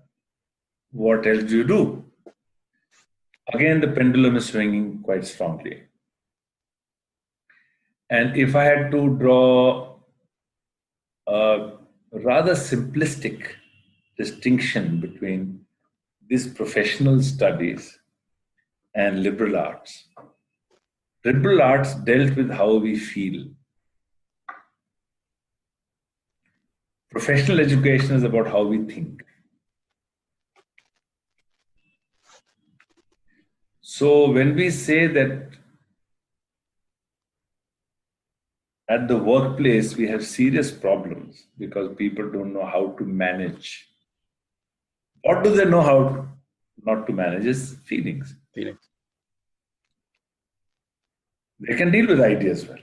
S2: What else do you do? Again, the pendulum is swinging quite strongly. And if I had to draw a rather simplistic distinction between these professional studies and liberal arts, liberal arts dealt with how we feel. Professional education is about how we think. So when we say that at the workplace we have serious problems because people don't know how to manage, what do they know how not to manage is feelings.
S1: Feelings.
S2: They can deal with ideas well.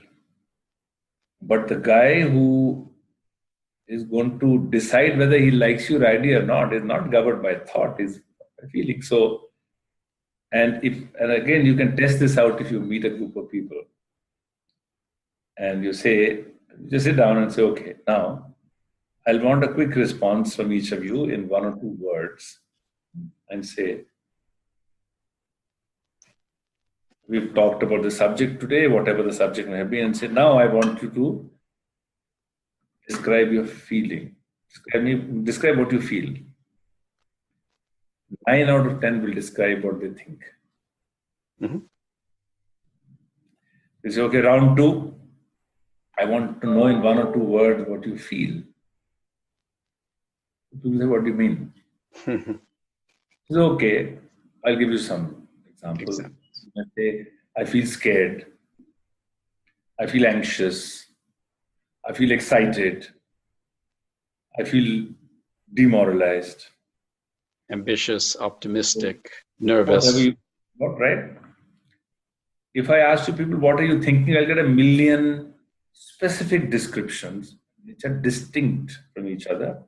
S2: But the guy who is going to decide whether he likes your idea or not is not governed by thought, is by feeling. So, and again, you can test this out if you meet a group of people and you say, just sit down and say, okay, now I'll want a quick response from each of you in 1 or 2 words, and say, we've talked about the subject today, whatever the subject may have been, and say, now I want you to describe your feeling. Describe what you feel. 9 out of 10 will describe what they think.
S1: Mm-hmm.
S2: You say, okay, round 2, I want to know in 1 or 2 words what you feel. People say, what do you mean? It's okay, I'll give you some examples. You say, I feel scared. I feel anxious. I feel excited. I feel demoralized.
S1: Ambitious, optimistic, nervous.
S2: What, right? If I ask you people, what are you thinking? I'll get a million specific descriptions which are distinct from each other.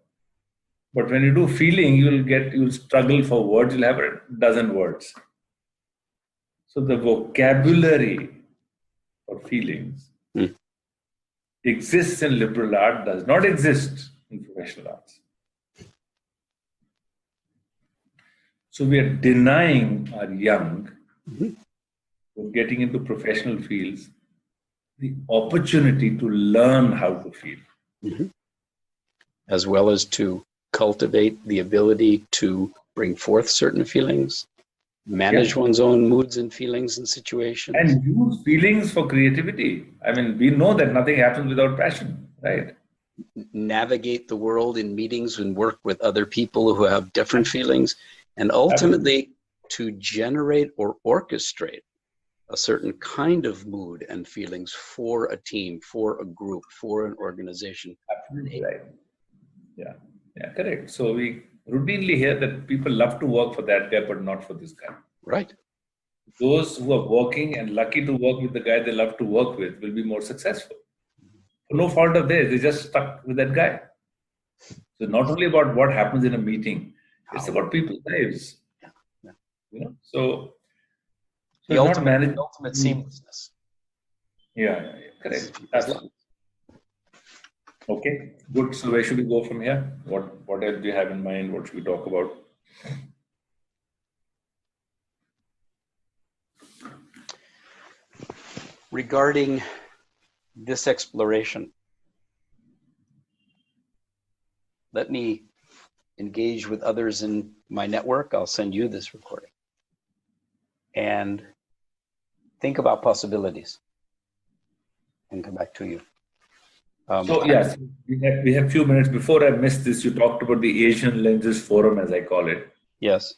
S2: But when you do feeling, you'll struggle for words. You'll have a dozen words. So the vocabulary for feelings exists in liberal art, does not exist in professional arts. So we are denying our young who are getting into professional fields the opportunity to learn how to feel.
S1: As well as to cultivate the ability to bring forth certain feelings, manage one's own moods and feelings and situations.
S2: And use feelings for creativity. I mean, we know that nothing happens without passion, right?
S1: Navigate the world in meetings and work with other people who have different feelings, and ultimately to generate or orchestrate a certain kind of mood and feelings for a team, for a group, for an organization.
S2: Absolutely right. Yeah, correct. So we routinely hear that people love to work for that guy, but not for this guy.
S1: Right.
S2: Those who are working and lucky to work with the guy they love to work with will be more successful. For no fault of theirs, they just stuck with that guy. So not only about what happens in a meeting, it's about people's lives.
S1: Yeah.
S2: You know, so
S1: The
S2: it's not
S1: ultimate
S2: managed.
S1: seamlessness.
S2: Yeah, correct.
S1: Is
S2: Absolutely. Okay, good. So where should we go from here? What else do you have in mind? What should we talk about?
S1: regarding this exploration, let me engage with others in my network. I'll send you this recording. And think about possibilities and come back to you.
S2: So yes, we have few minutes. Before I miss this, you talked about the Asian Lenses Forum, as I call it.
S1: Yes.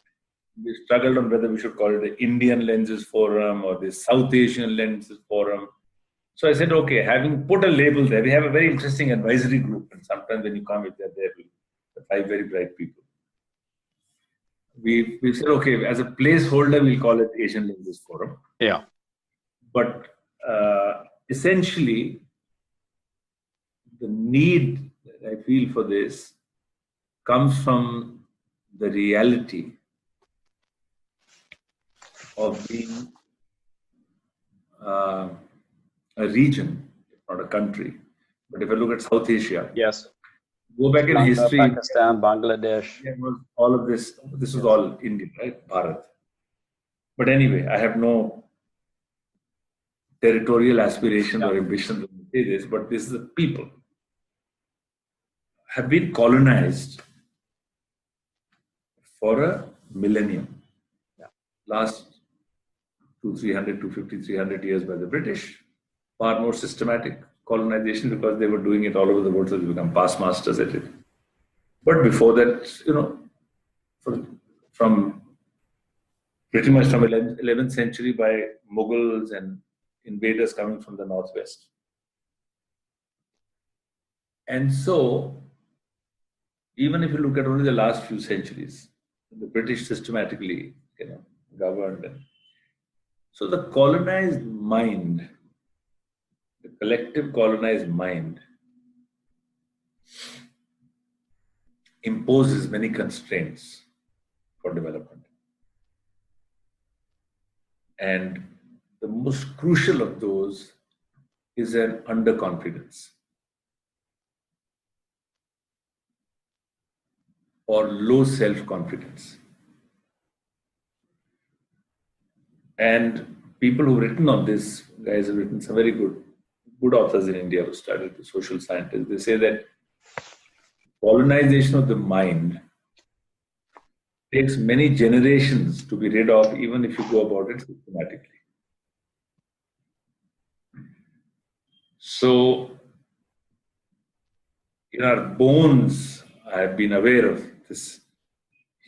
S2: We struggled on whether we should call it the Indian Lenses Forum or the South Asian Lenses Forum. So I said, okay, having put a label there, we have a very interesting advisory group. And sometimes when you come with that, there will be 5 very bright people. We said, okay, as a placeholder, we'll call it Asian Lenses Forum.
S1: Yeah.
S2: But essentially, the need that I feel for this comes from the reality of being a region, not a country. But if I look at South Asia,
S1: Yes.
S2: go back in history,
S1: Pakistan, Bangladesh.
S2: all of this was all Indian, right? Bharat. But anyway, I have no territorial aspirations or ambitions to say this, but this is the people have been colonized for a millennium. Last 250, 300 years by the British. Far more systematic colonization because they were doing it all over the world, so they become past masters at it. But before that, you know, from pretty much from 11th century by Mughals and invaders coming from the northwest. And so, even if you look at only the last few centuries, the British systematically, you know, governed. So the colonized mind, the collective colonized mind, imposes many constraints for development. And the most crucial of those is an underconfidence or low self-confidence. And people who've written on this, guys have written some very good authors in India who studied the social scientists. They say that colonization of the mind takes many generations to be rid of, even if you go about it systematically. So, in our bones, I have been aware of this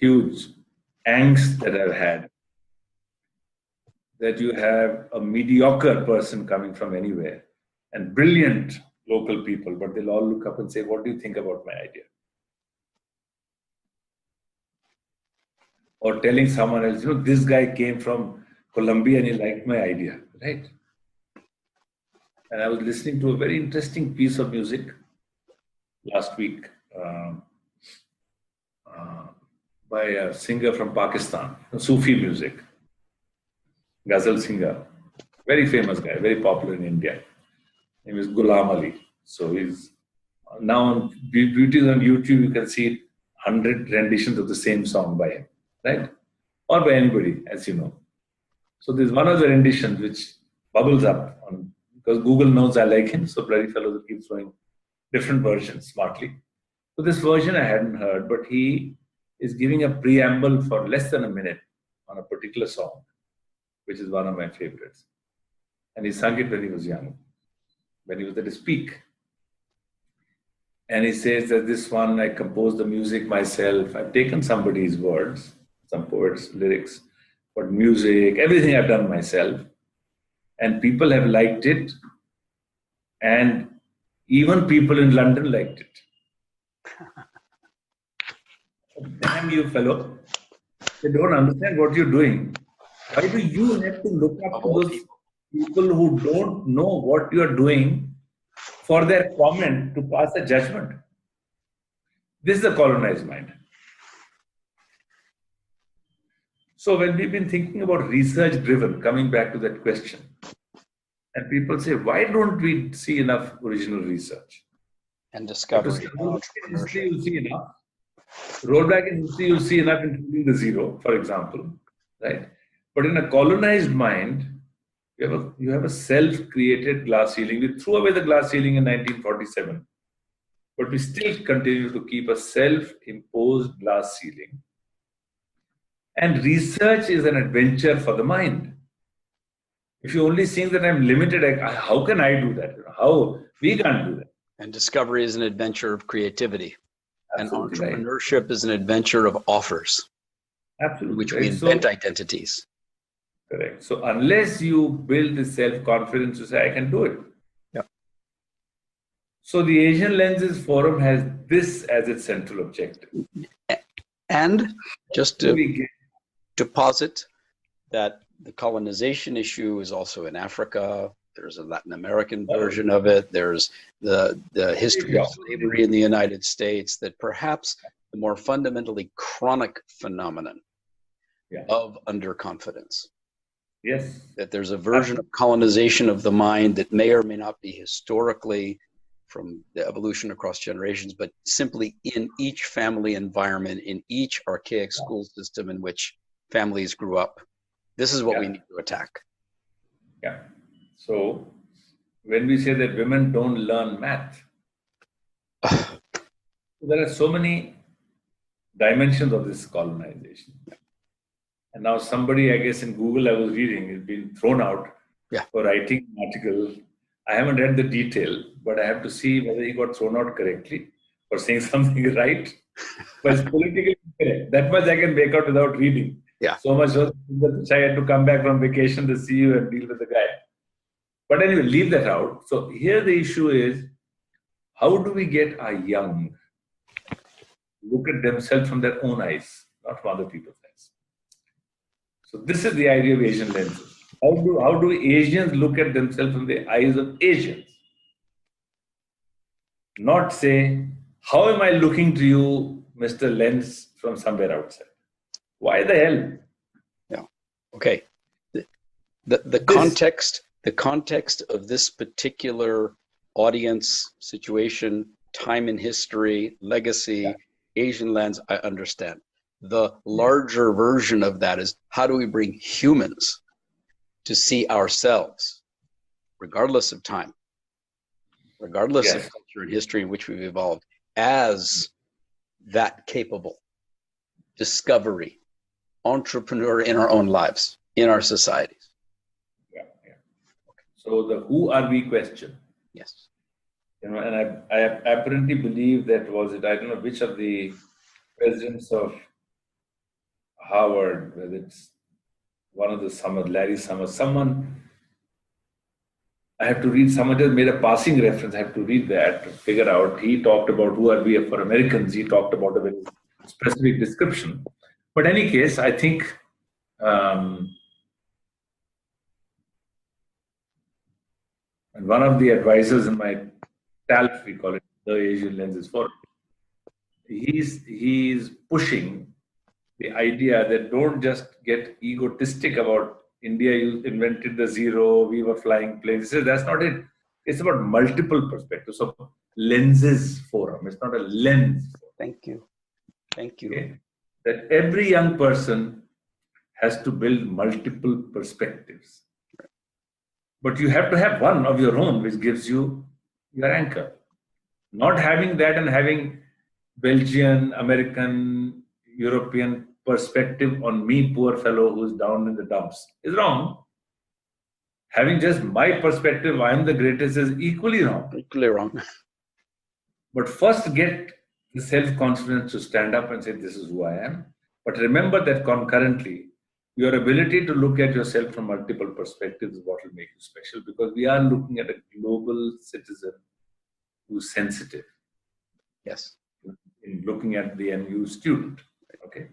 S2: huge angst that I've had, that you have a mediocre person coming from anywhere and brilliant local people, but they'll all look up and say, what do you think about my idea? Or telling someone else, you know, this guy came from Colombia and he liked my idea, right? And I was listening to a very interesting piece of music last week by a singer from Pakistan, Sufi music, Ghazal singer, very famous guy, very popular in India. His name is Ghulam Ali. So he's now on beauties on YouTube, you can see 100 renditions of the same song by him, right? Or by anybody, as you know. So there's one of the renditions which bubbles up because Google knows I like him, so bloody fellows will keep throwing different versions smartly. So this version I hadn't heard, but he is giving a preamble for less than a minute on a particular song, which is one of my favorites. And he sang it when he was young, when he was at his peak. And he says that this one, I composed the music myself. I've taken somebody's words, some poet's lyrics, but music, everything I've done myself. And people have liked it. And even people in London liked it. Damn you, fellow. They don't understand what you're doing. Why do you have to look up
S1: Of
S2: to
S1: all
S2: those
S1: people.
S2: people who don't know what you are doing for their comment to pass a judgment? This is the colonized mind. So when we've been thinking about research driven, coming back to that question, and people say, why don't we see enough original research?
S1: And
S2: But to say,
S1: discovery
S2: roll
S1: and
S2: back in history,
S1: entrepreneurship.
S2: you'll see enough. Roll back in history, you'll see enough, including the zero, for example, right? But in a colonized mind, you have a self-created glass ceiling. We threw away the glass ceiling in 1947, but we still continue to keep a self-imposed glass ceiling. And research is an adventure for the mind. If you only think that I'm limited, how can I do that? How we can't do that?
S1: And discovery is an adventure of creativity.
S2: Absolutely
S1: and
S2: right.
S1: entrepreneurship is an adventure of offers,
S2: Absolutely
S1: in which
S2: right.
S1: we invent identities.
S2: Correct. So unless you build the self-confidence to say, I can do it.
S1: Yeah.
S2: So the Asian Lenses Forum has this as its central objective.
S1: And just to posit that the colonization issue is also in Africa. There's a Latin American version of it. There's the history of slavery in the United States, that perhaps the more fundamentally chronic phenomenon of underconfidence.
S2: Yes.
S1: That there's a version of colonization of the mind that may or may not be historically from the evolution across generations, but simply in each family environment, in each archaic school system in which families grew up. This is what we need to attack.
S2: Yeah. So when we say that women don't learn math, there are so many dimensions of this colonization. And now somebody, I guess in Google I was reading, is being thrown out for writing an article. I haven't read the detail, but I have to see whether he got thrown out correctly for saying something right. But it's politically incorrect. That much I can make out without reading.
S1: Yeah.
S2: So much so that I had to come back from vacation to see you and deal with the guy. But anyway, leave that out. So here the issue is, how do we get our young look at themselves from their own eyes, not from other people's eyes? So this is the idea of Asian lenses. How do Asians look at themselves from the eyes of Asians? Not say, how am I looking to you, Mr. Lens, from somewhere outside? Why the hell?
S1: Yeah. Okay. The context of this particular audience situation, time in history, legacy, Asian lens, I understand. The larger version of that is, how do we bring humans to see ourselves, regardless of time, regardless of culture and history in which we've evolved, as that capable discovery, entrepreneur in our own lives, in our societies.
S2: Yeah. So the who are we question.
S1: Yes.
S2: And I apparently believe that I don't know which of the presidents of Harvard, whether it's one of the Larry Summers, someone, I have to read, someone just made a passing reference, I have to read that to figure out. He talked about who are we for Americans, he talked about a very specific description. But in any case, I think and one of the advisors in my TALF, we call it, the Asian Lenses Forum, he's pushing the idea that don't just get egotistic about India, you invented the zero, we were flying planes. He says that's not it. It's about multiple perspectives. So lenses forum. It's not a lens forum.
S1: Thank you. Thank you.
S2: Okay? That every young person has to build multiple perspectives. But you have to have one of your own, which gives you your anchor. Not having that and having Belgian, American, European perspective on me, poor fellow who's down in the dumps, is wrong. Having just my perspective, I am the greatest, is equally wrong.
S1: Equally wrong.
S2: But first get the self-confidence to stand up and say, this is who I am. But remember that concurrently, your ability to look at yourself from multiple perspectives is what will make you special, because we are looking at a global citizen who's sensitive.
S1: Yes.
S2: In looking at the NU student. Okay.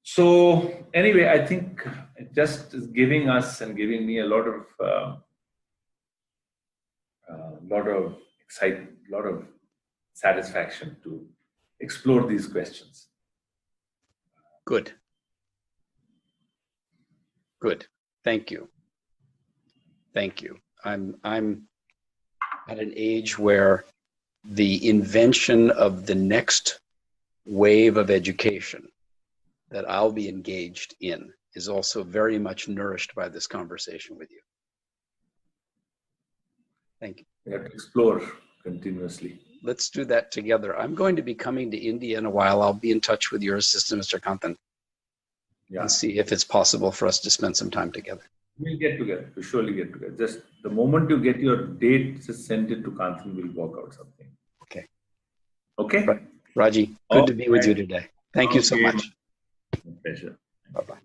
S2: So anyway, I think it just is giving us and giving me a lot of excitement, a lot of satisfaction to explore these questions.
S1: Good. Good. Thank you. Thank you. I'm at an age where the invention of the next wave of education that I'll be engaged in is also very much nourished by this conversation with you. Thank you.
S2: We have to explore continuously.
S1: Let's do that together. I'm going to be coming to India in a while. I'll be in touch with your assistant, Mr. Kanthan, and see if it's possible for us to spend some time together.
S2: We'll get together. We'll surely get together. Just the moment you get your date, just send it to Kanthan. We'll work out something.
S1: Okay.
S2: Okay.
S1: Raji, good to be with you today. Thank you so much.
S2: My pleasure.
S1: Bye-bye.